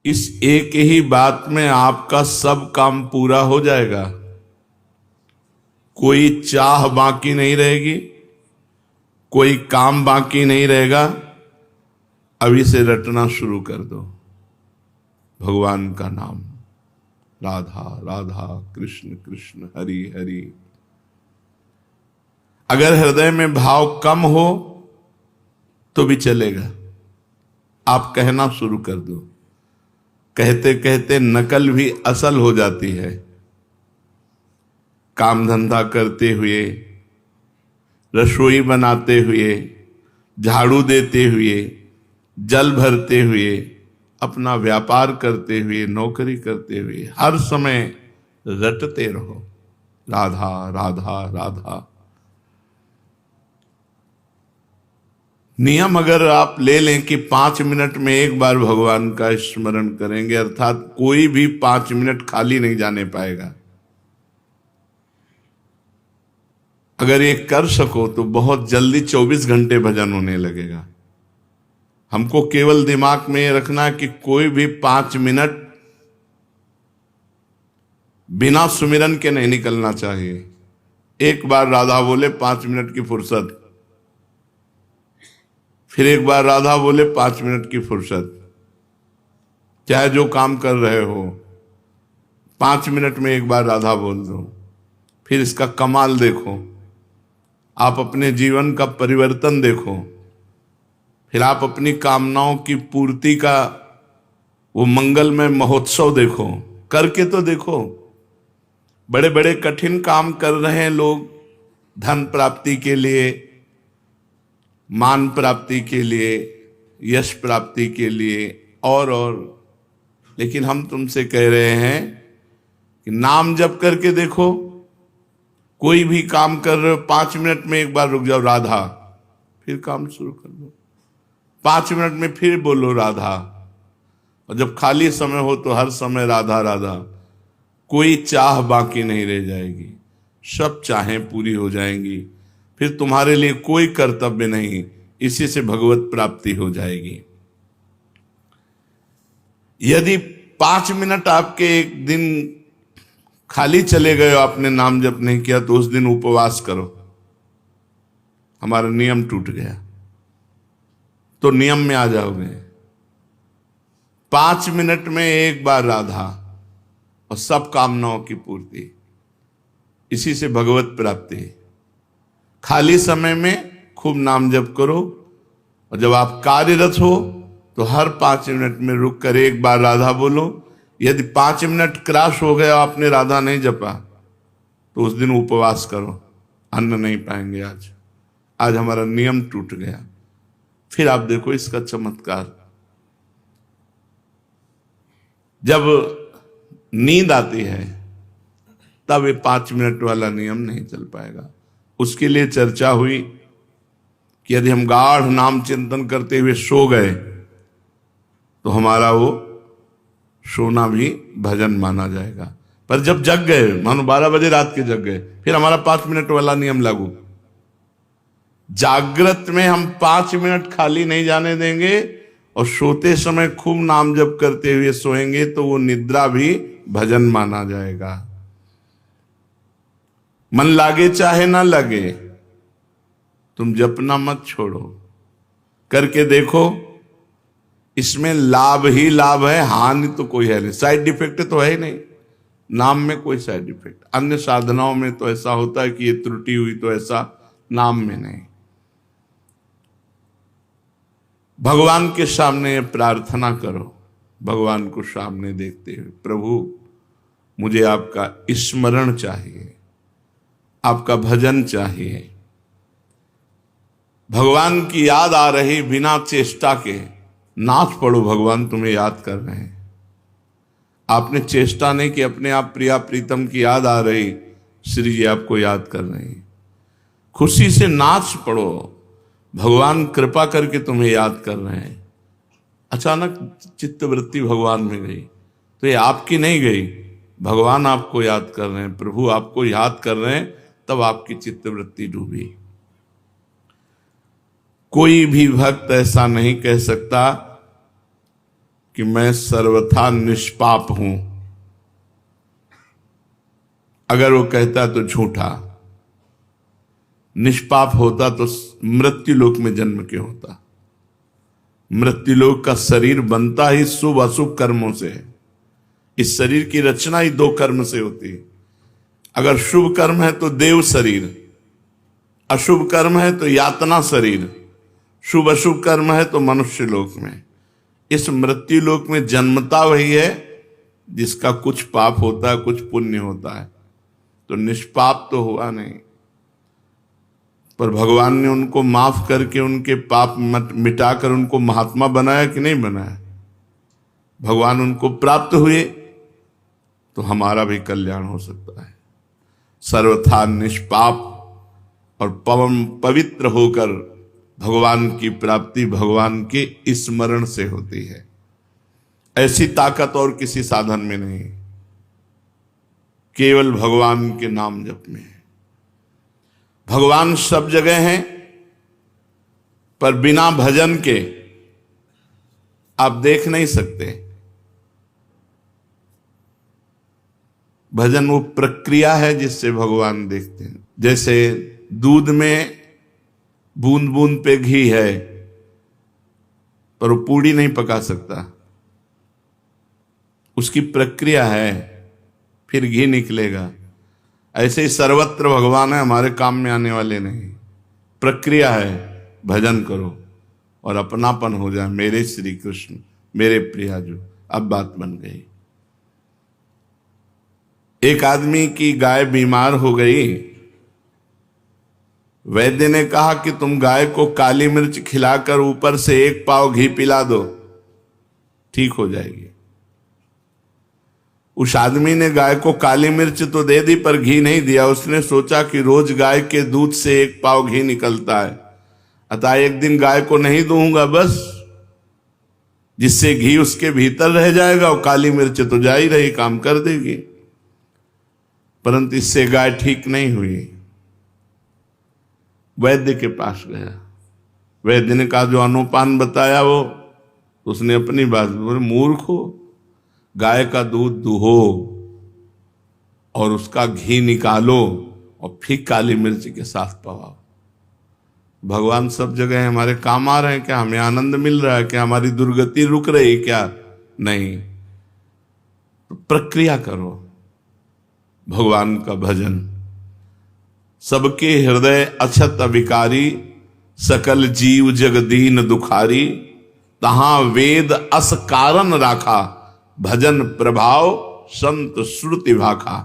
इस एक ही बात में आपका सब काम पूरा हो जाएगा। कोई चाह बाकी नहीं रहेगी, कोई काम बाकी नहीं रहेगा। अभी से रटना शुरू कर दो भगवान का नाम, राधा राधा कृष्ण कृष्ण हरि हरि। अगर हृदय में भाव कम हो तो भी चलेगा, आप कहना शुरू कर दो। कहते कहते नकल भी असल हो जाती है। काम धंधा करते हुए, रसोई बनाते हुए, झाड़ू देते हुए, जल भरते हुए, अपना व्यापार करते हुए, नौकरी करते हुए, हर समय रटते रहो राधा राधा राधा। नियम अगर आप ले लें कि 5 मिनट में एक बार भगवान का स्मरण करेंगे, अर्थात कोई भी 5 मिनट खाली नहीं जाने पाएगा। अगर ये कर सको तो बहुत जल्दी 24 घंटे भजन होने लगेगा। हमको केवल दिमाग में ये रखना है कि कोई भी 5 मिनट बिना सुमिरन के नहीं निकलना चाहिए। एक बार राधा बोले 5 मिनट की फुर्सत, फिर एक बार राधा बोले 5 मिनट की फुर्सत। चाहे जो काम कर रहे हो 5 मिनट में एक बार राधा बोल दो, फिर इसका कमाल देखो, आप अपने जीवन का परिवर्तन देखो, फिर आप अपनी कामनाओं की पूर्ति का वो मंगलमय महोत्सव देखो। करके तो देखो। बड़े बड़े कठिन काम कर रहे हैं लोग, धन प्राप्ति के लिए, मान प्राप्ति के लिए, यश प्राप्ति के लिए और लेकिन हम तुमसे कह रहे हैं कि नाम जप करके देखो। कोई भी काम कर रहे हो 5 मिनट में एक बार रुक जाओ राधा, फिर काम शुरू कर दो। 5 मिनट में फिर बोलो राधा, और जब खाली समय हो तो हर समय राधा राधा। कोई चाह बाकी नहीं रह जाएगी, सब चाहें पूरी हो जाएंगी। फिर तुम्हारे लिए कोई कर्तव्य नहीं, इसी से भगवत प्राप्ति हो जाएगी। यदि 5 मिनट आपके एक दिन खाली चले गए, आपने नाम जप नहीं किया, तो उस दिन उपवास करो। हमारा नियम टूट गया तो नियम में आ जाओगे। 5 मिनट में एक बार राधा और सब कामनाओं की पूर्ति, इसी से भगवत प्राप्ति। खाली समय में खूब नाम जप करो, और जब आप कार्यरत हो तो हर 5 मिनट में रुक कर एक बार राधा बोलो। यदि 5 मिनट क्रॉस हो गया, आपने राधा नहीं जपा, तो उस दिन उपवास करो, अन्न नहीं पाएंगे। आज हमारा नियम टूट गया। फिर आप देखो इसका चमत्कार। जब नींद आती है तब ये 5 मिनट वाला नियम नहीं चल पाएगा। उसके लिए चर्चा हुई कि यदि हम गाढ़ नाम चिंतन करते हुए सो गए तो हमारा वो सोना भी भजन माना जाएगा। पर जब जग गए, मानो 12 बजे रात के जग गए, फिर हमारा 5 मिनट वाला नियम लागू। जागृत में हम 5 मिनट खाली नहीं जाने देंगे, और सोते समय खूब नाम जप करते हुए सोएंगे तो वो निद्रा भी भजन माना जाएगा। मन लागे चाहे ना लगे, तुम जपना मत छोड़ो, करके देखो। इसमें लाभ ही लाभ है, हानि तो कोई है नहीं, साइड इफेक्ट तो है ही नहीं। नाम में कोई साइड इफेक्ट, अन्य साधनाओं में तो ऐसा होता है कि ये त्रुटि हुई, तो ऐसा नाम में नहीं। भगवान के सामने प्रार्थना करो, भगवान को सामने देखते हुए, प्रभु मुझे आपका स्मरण चाहिए, आपका भजन चाहिए। भगवान की याद आ रही बिना चेष्टा के, नाच पड़ो, भगवान तुम्हें याद कर रहे हैं। आपने चेष्टा नहीं कि अपने आप प्रिया प्रीतम की याद आ रही, श्री जी आपको याद कर रहे हैं। खुशी से नाच पड़ो, भगवान कृपा करके तुम्हें याद कर रहे हैं। अचानक चित्तवृत्ति भगवान में गई तो ये आपकी नहीं गई, भगवान आपको याद कर रहे हैं, प्रभु आपको याद कर रहे हैं, तब आपकी चित्तवृत्ति डूबी। कोई भी भक्त ऐसा नहीं कह सकता कि मैं सर्वथा निष्पाप हूं, अगर वो कहता तो झूठा। निष्पाप होता तो मृत्युलोक में जन्म क्यों होता? मृत्युलोक का शरीर बनता ही शुभ अशुभ कर्मों से है। इस शरीर की रचना ही दो कर्म से होती है। अगर शुभ कर्म है तो देव शरीर, अशुभ कर्म है तो यातना शरीर, शुभ अशुभ कर्म है तो मनुष्य लोक में। इस मृत्यु लोक में जन्मता वही है जिसका कुछ पाप होता है, कुछ पुण्य होता है। तो निष्पाप तो हुआ नहीं, पर भगवान ने उनको माफ करके उनके पाप मिटाकर उनको महात्मा बनाया कि नहीं बनाया? भगवान उनको प्राप्त हुए तो हमारा भी कल्याण हो सकता है। सर्वथा निष्पाप और पवित्र होकर भगवान की प्राप्ति भगवान के स्मरण से होती है। ऐसी ताकत और किसी साधन में नहीं, केवल भगवान के नाम जप में है। भगवान सब जगह हैं, पर बिना भजन के आप देख नहीं सकते। भजन वो प्रक्रिया है जिससे भगवान देखते हैं। जैसे दूध में बूंद बूंद पे घी है, पर वो पूड़ी नहीं पका सकता, उसकी प्रक्रिया है, फिर घी निकलेगा। ऐसे ही सर्वत्र भगवान है, हमारे काम में आने वाले नहीं। प्रक्रिया है, भजन करो और अपनापन हो जाए, मेरे श्री कृष्ण, मेरे प्रियाजू। अब बात बन गई। एक आदमी की गाय बीमार हो गई। वैद्य ने कहा कि तुम गाय को काली मिर्च खिलाकर ऊपर से 1 पाव घी पिला दो, ठीक हो जाएगी। उस आदमी ने गाय को काली मिर्च तो दे दी, पर घी नहीं दिया। उसने सोचा कि रोज गाय के दूध से 1 पाव घी निकलता है, अतः एक दिन गाय को नहीं दूंगा, बस जिससे घी उसके भीतर रह जाएगा और काली मिर्च तो जा ही रही, काम कर देगी। परंतु इससे गाय ठीक नहीं हुई। वैद्य के पास गया। वैद्य ने कहा जो अनुपान बताया वो, उसने अपनी बात बोले, मूर्ख हो, गाय का दूध दुहो और उसका घी निकालो और फिर काली मिर्च के साथ पवाओ। भगवान सब जगह है, हमारे काम आ रहे हैं क्या? हमें आनंद मिल रहा है क्या? हमारी दुर्गति रुक रही क्या? नहीं। तो प्रक्रिया करो भगवान का भजन। सबके हृदय अछत अविकारी, सकल जीव जगदीन दुखारी, तहां वेद अस कारण राखा, भजन प्रभाव संत श्रुति भाखा।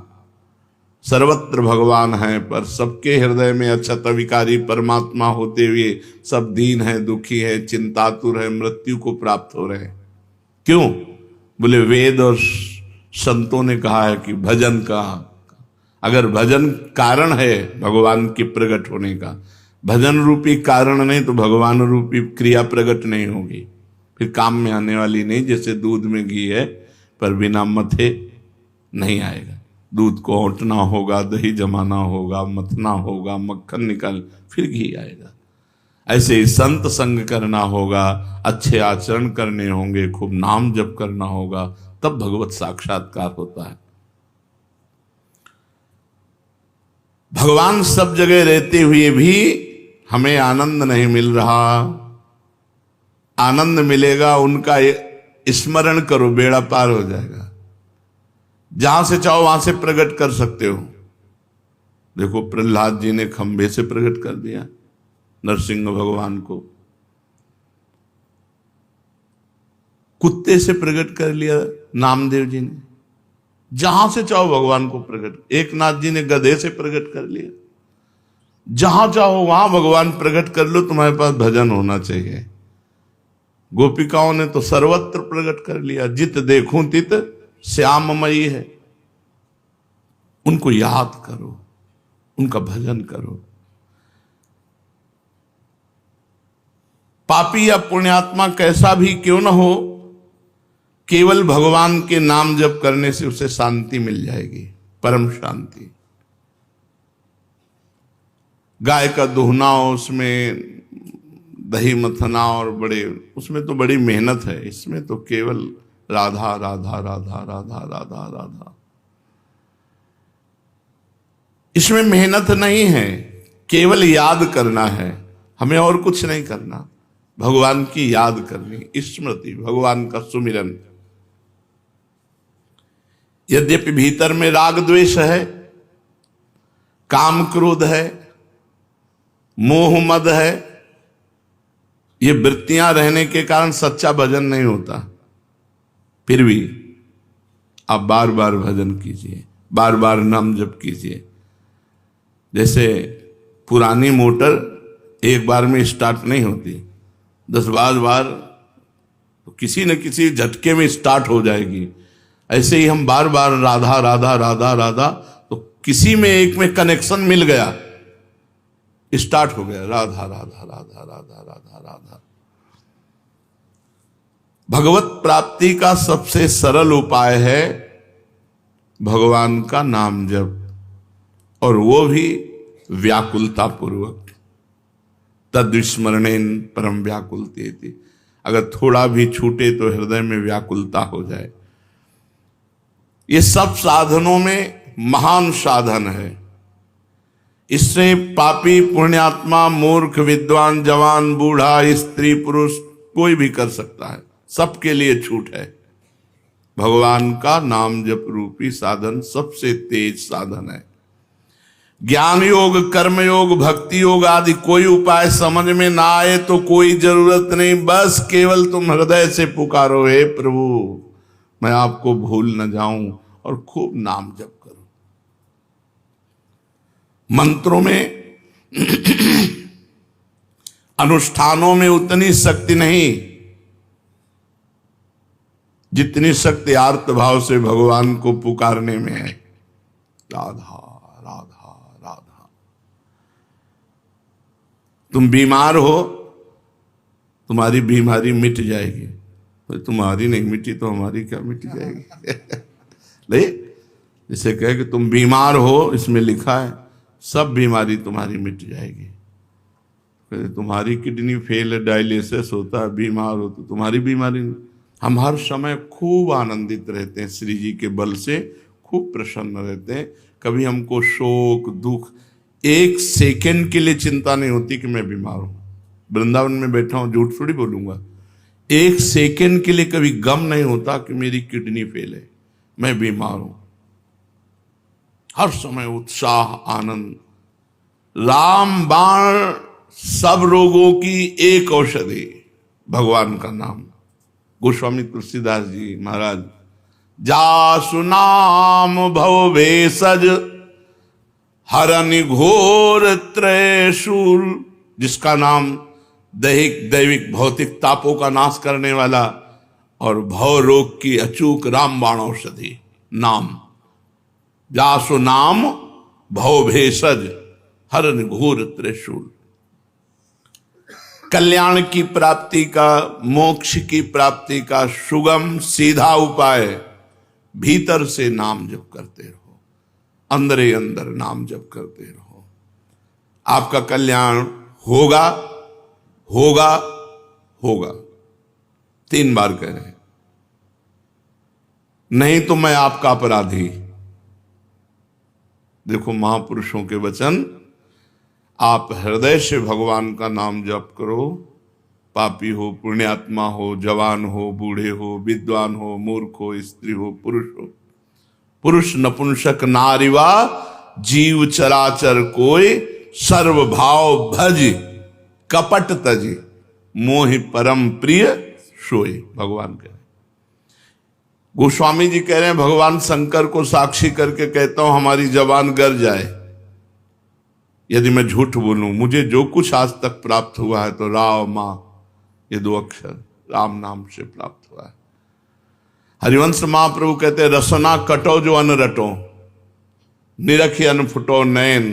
सर्वत्र भगवान है, पर सबके हृदय में अछत अविकारी परमात्मा होते हुए सब दीन है, दुखी है, चिंतातुर है, मृत्यु को प्राप्त हो रहे हैं। क्यों? बोले वेद और संतों ने कहा है कि भजन का, अगर भजन कारण है भगवान के प्रकट होने का, भजन रूपी कारण नहीं तो भगवान रूपी क्रिया प्रकट नहीं होगी, फिर काम में आने वाली नहीं। जैसे दूध में घी है, पर बिना मथे नहीं आएगा। दूध को औंटना होगा, दही जमाना होगा, मथना होगा, मक्खन निकाल, फिर घी आएगा। ऐसे ही संत संग करना होगा, अच्छे आचरण करने होंगे, खूब नाम जप करना होगा, तब भगवत साक्षात्कार होता है। भगवान सब जगह रहते हुए भी हमें आनंद नहीं मिल रहा। आनंद मिलेगा, उनका स्मरण करो, बेड़ा पार हो जाएगा। जहां से चाहो वहां से प्रकट कर सकते हो। देखो प्रहलाद जी ने खंभे से प्रकट कर दिया नरसिंह भगवान को, कुत्ते से प्रकट कर लिया नामदेव जी ने, जहां से चाहो भगवान को प्रकट। एक नाथ जी ने गधे से प्रकट कर लिया। जहां चाहो वहां भगवान प्रकट कर लो, तुम्हारे पास भजन होना चाहिए। गोपिकाओं ने तो सर्वत्र प्रकट कर लिया, जित देखूं तित श्याममयी है। उनको याद करो, उनका भजन करो। पापी या पुण्यात्मा कैसा भी क्यों न हो, केवल भगवान के नाम जप करने से उसे शांति मिल जाएगी, परम शांति। गाय का दुहना, उसमें दही मथना और उसमें तो बड़ी मेहनत है। इसमें तो केवल राधा राधा राधा राधा राधा राधा। इसमें मेहनत नहीं है, केवल याद करना है, हमें और कुछ नहीं करना। भगवान की याद करनी, स्मृति, भगवान का सुमिरन। यद्यपि भीतर में राग द्वेष है, काम क्रोध है, मोह मद है, ये वृत्तियां रहने के कारण सच्चा भजन नहीं होता। फिर भी आप बार बार भजन कीजिए, बार बार नाम जप कीजिए। जैसे पुरानी मोटर एक बार में स्टार्ट नहीं होती, 10-12 बार तो किसी न किसी झटके में स्टार्ट हो जाएगी। ऐसे ही हम बार बार राधा राधा राधा राधा, तो किसी में एक में कनेक्शन मिल गया, स्टार्ट हो गया राधा राधा राधा राधा राधा राधा। भगवत प्राप्ति का सबसे सरल उपाय है भगवान का नाम जप, और वो भी व्याकुलता पूर्वक। तद्विस्मरणेन परम व्याकुलते। अगर थोड़ा भी छूटे तो हृदय में व्याकुलता हो जाए। ये सब साधनों में महान साधन है। इससे पापी, पुण्यात्मा, मूर्ख, विद्वान, जवान, बूढ़ा, स्त्री, पुरुष कोई भी कर सकता है, सबके लिए छूट है। भगवान का नाम जप रूपी साधन सबसे तेज साधन है। ज्ञान योग, कर्म योग, भक्ति योग आदि कोई उपाय समझ में ना आए तो कोई जरूरत नहीं, बस केवल तुम हृदय से पुकारो, हे प्रभु मैं आपको भूल न जाऊं, और खूब नाम जप करो। मंत्रों में अनुष्ठानों में उतनी शक्ति नहीं जितनी शक्ति आर्त भाव से भगवान को पुकारने में है। राधा राधा राधा। तुम बीमार हो, तुम्हारी बीमारी मिट जाएगी, तो तुम्हारी नहीं मिटी तो हमारी क्या मिट जाएगी। ले, जिसे कहे कि तुम बीमार हो, इसमें लिखा है सब बीमारी तुम्हारी मिट जाएगी। तुम्हारी किडनी फेल है, डायलिसिस होता है, बीमार हो तो तुम्हारी बीमारी नहीं। हम हर समय खूब आनंदित रहते हैं, श्री जी के बल से खूब प्रसन्न रहते हैं। कभी हमको शोक, दुख, एक सेकंड के लिए चिंता नहीं होती कि मैं बीमार हूं। वृंदावन में बैठा हूं, झूठ थोड़ी बोलूंगा, एक सेकंड के लिए कभी गम नहीं होता कि मेरी किडनी फेल है, मैं बीमार हूं। हर समय उत्साह, आनंद। राम बाण सब रोगों की एक औषधि, भगवान का नाम। गोस्वामी तुलसीदास जी महाराज, जासु नाम भव भेषज हरन घोर त्रयशूल, जिसका नाम दैहिक दैविक भौतिक तापों का नाश करने वाला और भव रोग की अचूक रामबाण औषधि नाम। जासु नाम भव भेषज हरन घोर त्रिशूल। कल्याण की प्राप्ति का, मोक्ष की प्राप्ति का सुगम सीधा उपाय भीतर से नाम जप करते रहो, अंदर ही अंदर नाम जप करते रहो। आपका कल्याण होगा होगा होगा। 3 बार कह रहे हैं, नहीं तो मैं आपका अपराधी। देखो महापुरुषों के वचन, आप हृदय से भगवान का नाम जप करो। पापी हो, पुण्यात्मा हो, जवान हो, बूढ़े हो, विद्वान हो, मूर्ख हो, स्त्री हो, पुरुष हो, पुरुष नपुंसक नारीवा जीव चराचर कोई, सर्व भाव भज कपट तज मोहि परम प्रिय सोई। भगवान कह रहे, गोस्वामी जी कह रहे हैं, भगवान शंकर को साक्षी करके कहता हूं हमारी जबान गर जाए यदि मैं झूठ बोलूं। मुझे जो कुछ आज तक प्राप्त हुआ है तो राम मां, ये 2 अक्षर राम नाम से प्राप्त हुआ है। हरिवंश महाप्रभु कहते हैं, रसना कटो जो अन रटो, निरखी अन फुटो नयन,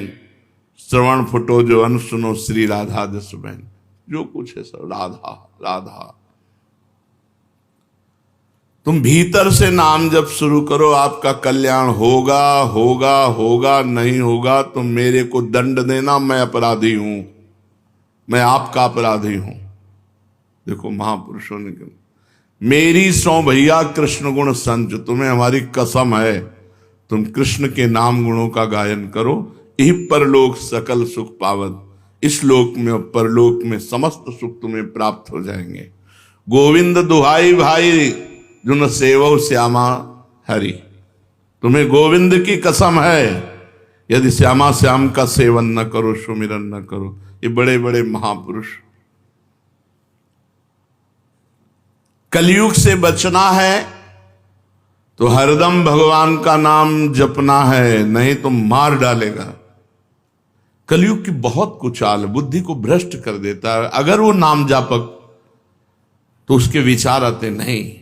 श्रवण फुटो जो अन सुनो, श्री राधा जस बहन। जो कुछ है सब राधा राधा। तुम भीतर से नाम जब शुरू करो, आपका कल्याण होगा होगा होगा। नहीं होगा तो मेरे को दंड देना, मैं अपराधी हूं, मैं आपका अपराधी हूं। देखो महापुरुषों ने कहा, मेरी सौ भैया कृष्ण गुण संच, तुम्हें हमारी कसम है, तुम कृष्ण के नाम गुणों का गायन करो, यही परलोक सकल सुख पावत, इस लोक में और परलोक में समस्त सुख तुम्हें प्राप्त हो जाएंगे। गोविंद दुहाई भाई जुन सेवो श्यामा हरि, तुम्हें गोविंद की कसम है, यदि श्यामा श्याम का सेवन न करो, सुमिरन न करो। ये बड़े बड़े महापुरुष। कलयुग से बचना है तो हरदम भगवान का नाम जपना है, नहीं तो मार डालेगा। कलयुग की बहुत कुचाल बुद्धि को भ्रष्ट कर देता है। अगर वो नाम जापक तो उसके विचार आते, नहीं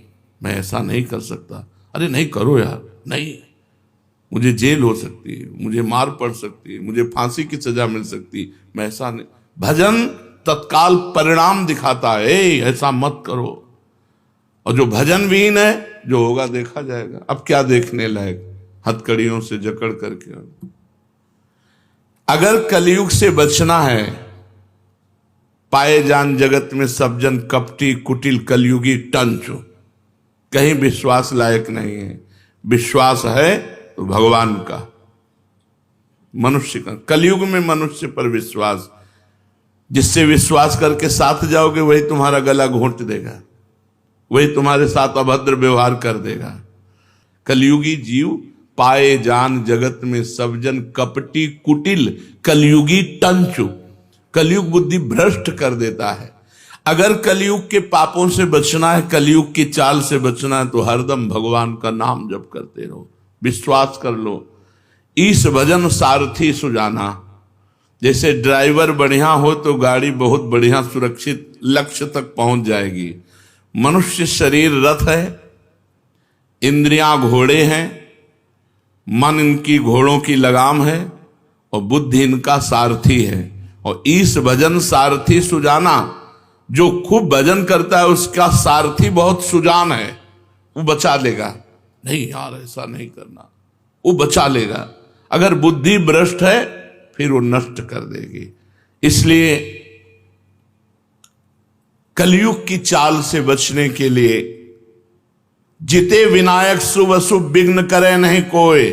मैं ऐसा नहीं कर सकता, अरे नहीं करो यार, नहीं मुझे जेल हो सकती है, मुझे मार पड़ सकती है, मुझे फांसी की सजा मिल सकती, मैं ऐसा नहीं। भजन तत्काल परिणाम दिखाता है, ऐसा मत करो। और जो भजन विहीन है, जो होगा देखा जाएगा। अब क्या देखने लायक, हथकड़ियों से जकड़ करके। अगर कलयुग से बचना है, पाए जान जगत में सब जन कपटी कुटिल कलयुगी टंचु, कहीं विश्वास लायक नहीं है। विश्वास है तो भगवान का, मनुष्य का। कलयुग में मनुष्य पर विश्वास, जिससे विश्वास करके साथ जाओगे वही तुम्हारा गला घोंट देगा, वही तुम्हारे साथ अभद्र व्यवहार कर देगा। कलयुगी जीव पाए जान जगत में सब जन कपटी कुटिल कलयुगी टंचु, कलयुग बुद्धि भ्रष्ट कर देता है। अगर कलयुग के पापों से बचना है, कलयुग की चाल से बचना है, तो हरदम भगवान का नाम जप करते रहो, विश्वास कर लो। ईश भजन सारथी सुजाना, जैसे ड्राइवर बढ़िया हो तो गाड़ी बहुत बढ़िया सुरक्षित लक्ष्य तक पहुंच जाएगी। मनुष्य शरीर रथ है, इंद्रियां घोड़े हैं, मन इनकी घोड़ों की लगाम है और बुद्धि इनका सारथी है। और ईश भजन सारथी सुजाना, जो खूब भजन करता है उसका सारथी बहुत सुजान है, वो बचा लेगा। नहीं यार ऐसा नहीं करना, वो बचा लेगा। अगर बुद्धि भ्रष्ट है फिर वो नष्ट कर देगी। इसलिए कलयुग की चाल से बचने के लिए जिते विनायक शुभ अशुभ विघ्न करे नहीं कोई,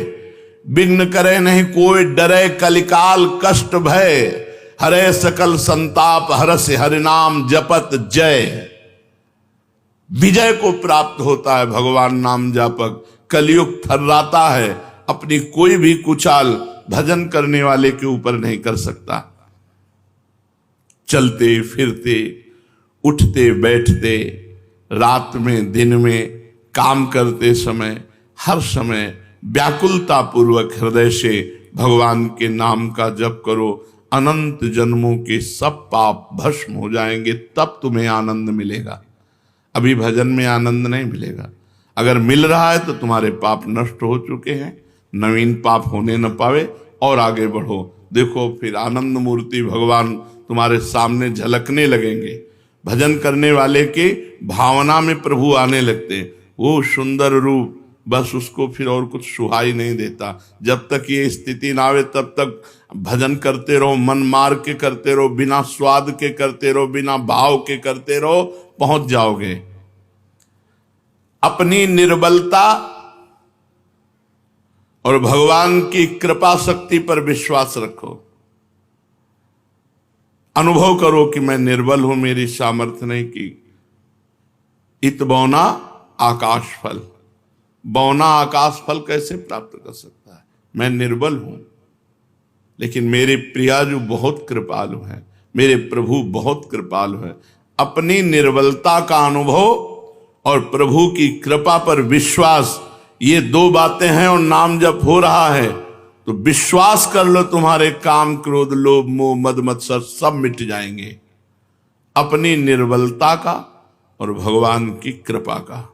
विघ्न करे नहीं कोई, डरे कलिकाल कष्ट भय, हरे सकल संताप हरस हरिनाम जपत जय। विजय को प्राप्त होता है भगवान नाम जापक। कलयुग थर्राता है, अपनी कोई भी कुचाल भजन करने वाले के ऊपर नहीं कर सकता। चलते फिरते, उठते बैठते, रात में दिन में, काम करते समय, हर समय व्याकुलता पूर्वक हृदय से भगवान के नाम का जप करो। अनंत जन्मों के सब पाप भस्म हो जाएंगे, तब तुम्हें आनंद मिलेगा। अभी भजन में आनंद नहीं मिलेगा। अगर मिल रहा है तो तुम्हारे पाप नष्ट हो चुके हैं, नवीन पाप होने न पावे और आगे बढ़ो। देखो फिर आनंद मूर्ति भगवान तुम्हारे सामने झलकने लगेंगे। भजन करने वाले के भावना में प्रभु आने लगते हैं। वो सुंदर रूप बस उसको फिर और कुछ सुहाई नहीं देता। जब तक ये स्थिति ना आवे तब तक भजन करते रहो, मन मार के करते रहो, बिना स्वाद के करते रहो, बिना भाव के करते रहो, पहुंच जाओगे। अपनी निर्बलता और भगवान की कृपा शक्ति पर विश्वास रखो। अनुभव करो कि मैं निर्बल हूं, मेरी सामर्थ्य नहीं की। इत बौना आकाश फल, बौना आकाश फल कैसे प्राप्त कर सकता है? मैं निर्बल हूं, लेकिन मेरे प्रिया जो बहुत कृपालु हैं, मेरे प्रभु बहुत कृपालु हैं। अपनी निर्बलता का अनुभव और प्रभु की कृपा पर विश्वास, ये दो बातें हैं और नाम जप हो रहा है तो विश्वास कर लो, तुम्हारे काम क्रोध लोभ मोह मद मत्सर सब मिट जाएंगे। अपनी निर्बलता का और भगवान की कृपा का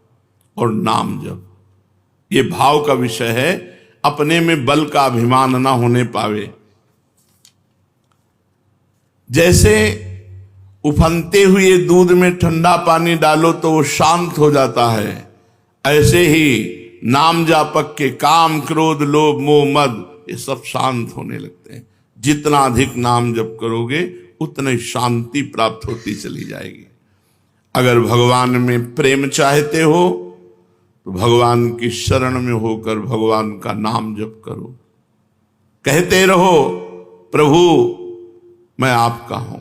और नाम जप, ये भाव का विषय है। अपने में बल का अभिमान ना होने पावे। जैसे उफनते हुए दूध में ठंडा पानी डालो तो वो शांत हो जाता है, ऐसे ही नाम जापक के काम क्रोध लोभ मोह मद ये सब शांत होने लगते हैं। जितना अधिक नाम जप करोगे उतनी शांति प्राप्त होती चली जाएगी। अगर भगवान में प्रेम चाहते हो तो भगवान की शरण में होकर भगवान का नाम जप करो, कहते रहो प्रभु मैं आपका हूं,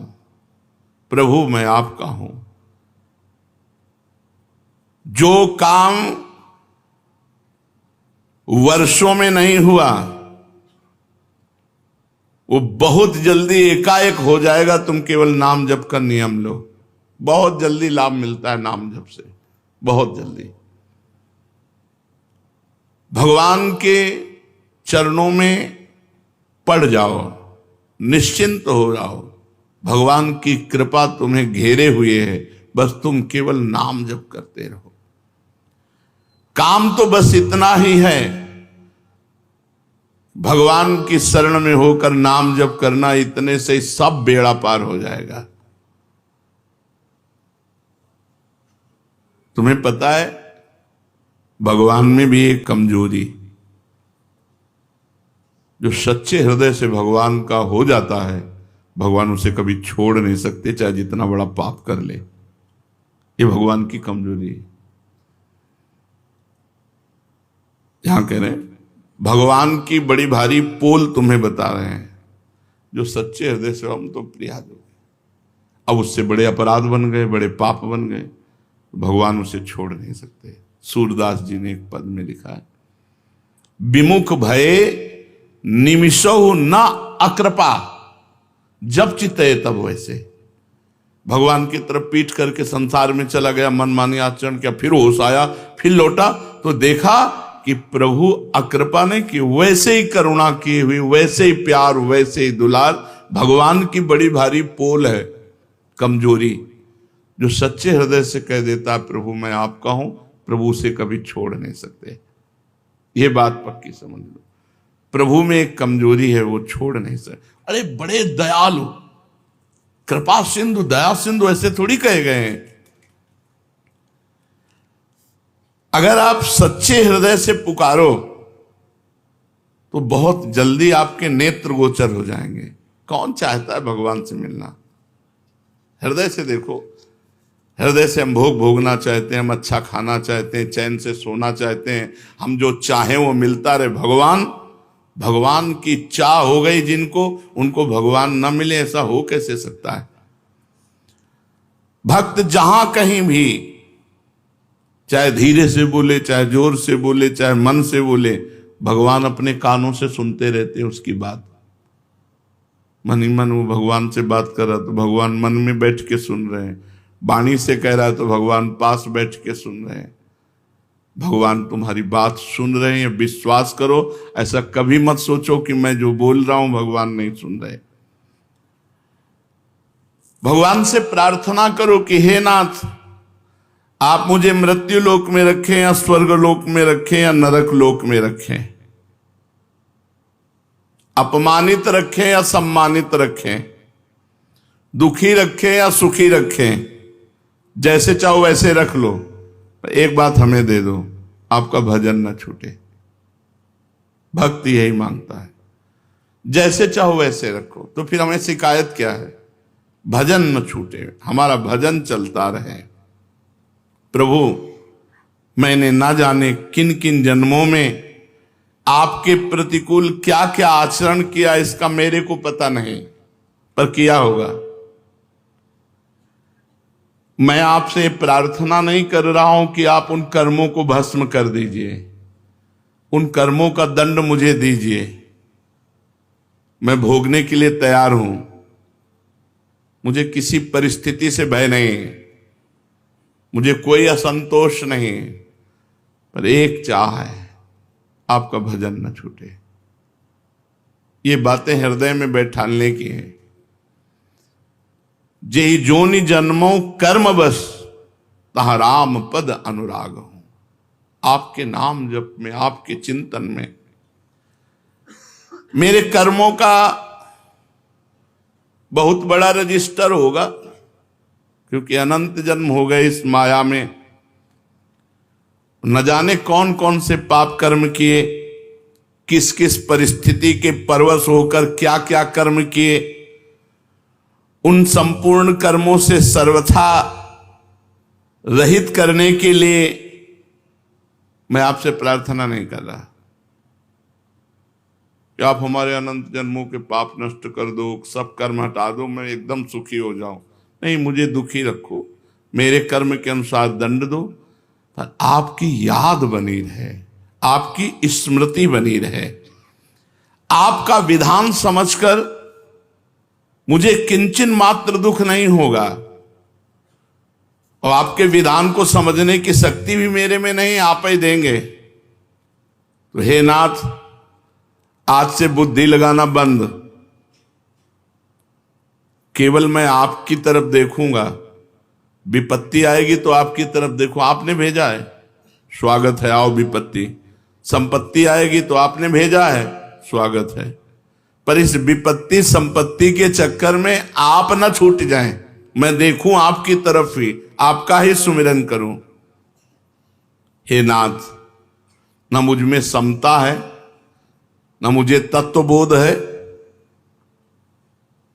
प्रभु मैं आपका हूं। जो काम वर्षों में नहीं हुआ वो बहुत जल्दी एकाएक हो जाएगा। तुम केवल नाम जप का नियम लो, बहुत जल्दी लाभ मिलता है नाम जप से, बहुत जल्दी। भगवान के चरणों में पड़ जाओ, निश्चिंत हो जाओ, भगवान की कृपा तुम्हें घेरे हुए है, बस तुम केवल नाम जप करते रहो। काम तो बस इतना ही है, भगवान की शरण में होकर नाम जप करना, इतने से सब बेड़ा पार हो जाएगा। तुम्हें पता है भगवान में भी एक कमजोरी, जो सच्चे हृदय से भगवान का हो जाता है भगवान उसे कभी छोड़ नहीं सकते, चाहे जितना बड़ा पाप कर ले। ये भगवान की कमजोरी है। यहां कह रहे हैं भगवान की बड़ी भारी पोल तुम्हें बता रहे हैं, जो सच्चे हृदय से हम तो प्रिया दो। अब उससे बड़े अपराध बन गए, बड़े पाप बन गए, भगवान उसे छोड़ नहीं सकते। सूरदास जी ने एक पद में लिखा है, विमुख भये निमिषौ न अकृपा, जब चित्ते तब वैसे। भगवान की तरफ पीठ करके संसार में चला गया, मनमानी आचरण किया, फिर होश आया, फिर लौटा तो देखा कि प्रभु अकृपा ने की, वैसे ही करुणा की हुई, वैसे ही प्यार, वैसे ही दुलार। भगवान की बड़ी भारी पोल है कमजोरी, जो सच्चे हृदय से कह देता है प्रभु मैं आपका हूं, प्रभु उसे कभी छोड़ नहीं सकते। ये बात पक्की समझ लो, प्रभु में एक कमजोरी है, वो छोड़ नहीं सकते। अरे बड़े दयालु, कृपा सिंधु, दया सिंधु, ऐसे थोड़ी कहे गए हैं। अगर आप सच्चे हृदय से पुकारो तो बहुत जल्दी आपके नेत्र गोचर हो जाएंगे। कौन चाहता है भगवान से मिलना? हृदय से देखो, हृदय से हम भोग भोगना चाहते हैं, हम अच्छा खाना चाहते हैं, चैन से सोना चाहते हैं, हम जो चाहें वो मिलता रहे। भगवान की चाह हो गई जिनको, उनको भगवान न मिले, ऐसा हो कैसे सकता है? भक्त जहां कहीं भी, चाहे धीरे से बोले, चाहे जोर से बोले, चाहे मन से बोले, भगवान अपने कानों से सुनते रहते हैं उसकी बात। मन ही मन वो भगवान से बात कर रहा तो भगवान मन में बैठ के सुन रहे हैं, वाणी से कह रहा है तो भगवान पास बैठ के सुन रहे हैं। भगवान तुम्हारी बात सुन रहे हैं, विश्वास करो। ऐसा कभी मत सोचो कि मैं जो बोल रहा हूं भगवान नहीं सुन रहे। भगवान से प्रार्थना करो कि हे नाथ, आप मुझे मृत्यु लोक में रखें या स्वर्ग लोक में रखें या नरक लोक में रखें, अपमानित रखें या सम्मानित रखें, दुखी रखें या सुखी रखें, जैसे चाहो वैसे रख लो, एक बात हमें दे दो, आपका भजन न छूटे। भक्ति यही मांगता है, जैसे चाहो वैसे रखो। तो फिर हमें शिकायत क्या है? भजन न छूटे, हमारा भजन चलता रहे। प्रभु मैंने ना जाने किन किन जन्मों में आपके प्रतिकूल क्या क्या आचरण किया, इसका मेरे को पता नहीं, पर किया होगा। मैं आपसे प्रार्थना नहीं कर रहा हूं कि आप उन कर्मों को भस्म कर दीजिए, उन कर्मों का दंड मुझे दीजिए, मैं भोगने के लिए तैयार हूं। मुझे किसी परिस्थिति से भय नहीं, मुझे कोई असंतोष नहीं, पर एक चाह है, आपका भजन न छूटे। ये बातें हृदय में बैठाने की हैं। जेहि जोनि जन्मों कर्म बस, तहाँ राम पद अनुराग हूं। आपके नाम जप में, आपके चिंतन में मेरे कर्मों का बहुत बड़ा रजिस्टर होगा, क्योंकि अनंत जन्म हो गए इस माया में। न जाने कौन कौन से पाप कर्म किए, किस किस परिस्थिति के परवश होकर क्या क्या कर्म किए। उन संपूर्ण कर्मों से सर्वथा रहित करने के लिए मैं आपसे प्रार्थना नहीं कर रहा कि आप हमारे अनंत जन्मों के पाप नष्ट कर दो, सब कर्म हटा दो, मैं एकदम सुखी हो जाऊं। नहीं, मुझे दुखी रखो, मेरे कर्म के अनुसार दंड दो, पर आपकी याद बनी रहे, आपकी स्मृति बनी रहे, आपका विधान समझकर मुझे किंचन मात्र दुख नहीं होगा। और आपके विधान को समझने की शक्ति भी मेरे में नहीं, आप ही देंगे। तो हे नाथ, आज से बुद्धि लगाना बंद, केवल मैं आपकी तरफ देखूंगा। विपत्ति आएगी तो आपकी तरफ देखो, आपने भेजा है, स्वागत है, आओ विपत्ति। संपत्ति आएगी तो आपने भेजा है, स्वागत है। पर इस विपत्ति संपत्ति के चक्कर में आप ना छूट जाएं, मैं देखूं आपकी तरफ ही, आपका ही सुमिरन करूं। हे नाथ, न मुझ में समता है, न मुझे तत्वबोध है,